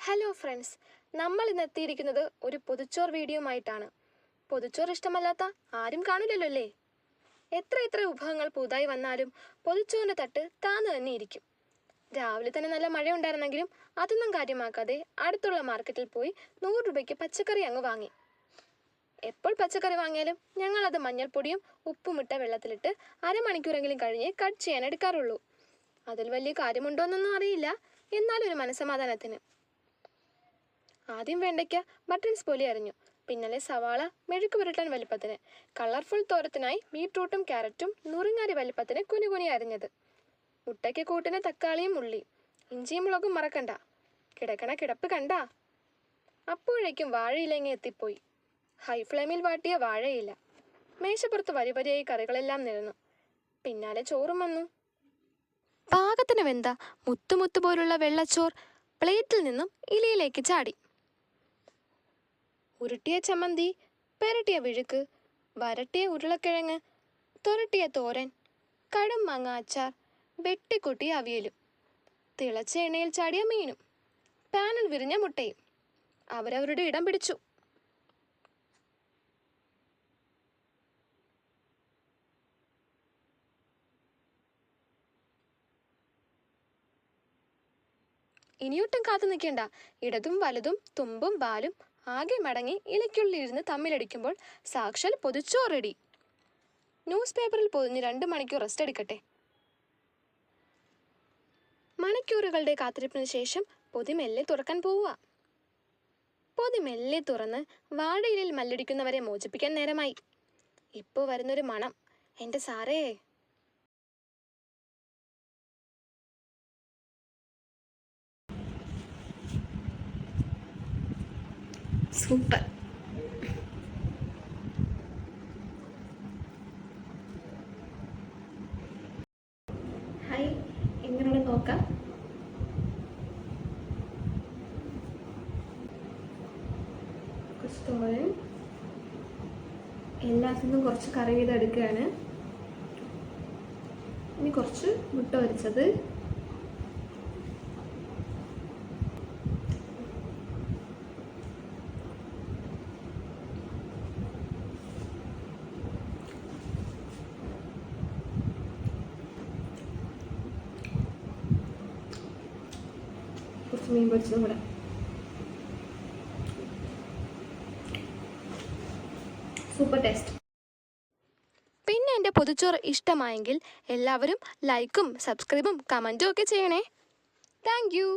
Hello friends, നമ്മൾ ഇന്ന് എത്തിയിരിക്കുന്നത് ഒരു പൊതിച്ചോർ വീഡിയോയുമായിട്ടാണ്. പൊതിച്ചോർ ഇഷ്ടമല്ലാത്ത ആരും കാണില്ലല്ലോ അല്ലേ? എത്ര വിഭവങ്ങൾ പുതുതായി വന്നാലും പൊതിച്ചോറിൻ്റെ തട്ട് താന്നു തന്നെ ഇരിക്കും. രാവിലെ തന്നെ നല്ല മഴ ഉണ്ടായിരുന്നെങ്കിലും അതൊന്നും കാര്യമാക്കാതെ അടുത്തുള്ള മാർക്കറ്റിൽ പോയി 100 രൂപയ്ക്ക് പച്ചക്കറി അങ്ങ് വാങ്ങി. എപ്പോൾ പച്ചക്കറി വാങ്ങിയാലും ഞങ്ങളത് മഞ്ഞൾപ്പൊടിയും ഉപ്പുമിട്ട വെള്ളത്തിലിട്ട് അരമണിക്കൂറെങ്കിലും കഴിഞ്ഞേ കട്ട് ചെയ്യാൻ എടുക്കാറുള്ളൂ. അതിൽ വലിയ കാര്യമുണ്ടോയെന്നൊന്നും അറിയില്ല, എന്നാലും ഒരു മനസ്സമാധാനത്തിന്. ആദ്യം വെണ്ടയ്ക്ക ബട്ടൺസ് പോലെ അരിഞ്ഞു. പിന്നാലെ സവാള മെഴുക്ക് പുരട്ടാൻ വലിപ്പത്തിന്, കളർഫുൾ തോരത്തിനായി ബീട്രൂട്ടും ക്യാരറ്റും നുറുങ്ങാരി വലിപ്പത്തിന് കുനുകുനി അരിഞ്ഞത്, മുട്ടയ്ക്ക് കൂട്ടിന് തക്കാളിയും ഉള്ളിയും, ഇഞ്ചിയും മുളകും മറക്കണ്ട. കിടക്കണ കിടപ്പ് കണ്ട. അപ്പോഴേക്കും വാഴയിലങ്ങി എത്തിപ്പോയി. ഹൈ ഫ്ലെയിമിൽ വാട്ടിയ വാഴയില. മേശപ്പുറത്ത് വരിവരിയായി കറികളെല്ലാം നിരന്നു. പിന്നാലെ ചോറും വന്നു. പാകത്തിന് വെന്ത മുത്തുമുത്തു പോലുള്ള വെള്ളച്ചോർ പ്ലേറ്റിൽ നിന്നും ഇലയിലേക്ക് ചാടി. ഉരുട്ടിയ ചമ്മന്തി, പെരട്ടിയ വിഴുക്ക്, വരട്ടിയ ഉരുളക്കിഴങ്ങ്, തൊരട്ടിയ തോരൻ, കടും മാങ്ങ അച്ചാർ, വെട്ടിക്കുട്ടിയ അവിയലും, തിളച്ച എണ്ണയിൽ ചാടിയ മീനും, പാനിൽ വിരിഞ്ഞ മുട്ടയും. അവരവരുടെ ഇടം പിടിച്ചു. ഇനിയൊട്ടും കാത്തു നിൽക്കേണ്ട. ഇടതും വലതും തുമ്പും ബാലും ആകെ മടങ്ങി ഇലയ്ക്കുള്ളിലിരുന്ന് തമ്മിലടിക്കുമ്പോൾ സാക്ഷാൽ പൊതിച്ചോർ റെഡി. ന്യൂസ് പേപ്പറിൽ പൊതിഞ്ഞ് 2 മണിക്കൂർ റെസ്റ്റ് എടുക്കട്ടെ. മണിക്കൂറുകളുടെ കാത്തിരിപ്പിന് ശേഷം പൊതി മെല്ലെ തുറക്കാൻ പോവുക. പൊതി മെല്ലെ തുറന്ന് വാഴയിലയിൽ മല്ലടിക്കുന്നവരെ മോചിപ്പിക്കാൻ നേരമായി. ഇപ്പോൾ വരുന്നൊരു മണം, എൻ്റെ സാറേ! സൂപ്പർ. ഹായ്, എങ്ങനെയാണ് നോക്കാം. കുറച്ച് തോരൻ, എല്ലാത്തിനും കുറച്ച് കറി ചെയ്തെടുക്കുകയാണ്. ഇനി കുറച്ച് മുട്ട പൊരിച്ചത്, കുറച്ച് മീൻ പൊരിച്ചതും കൂടെ. Super taste. പിന്നെ എൻ്റെ പൊതിച്ചോറ് ഇഷ്ടമായെങ്കിൽ എല്ലാവരും ലൈക്കും സബ്സ്ക്രൈബും കമൻറ്റും ഒക്കെ ചെയ്യണേ. Thank you.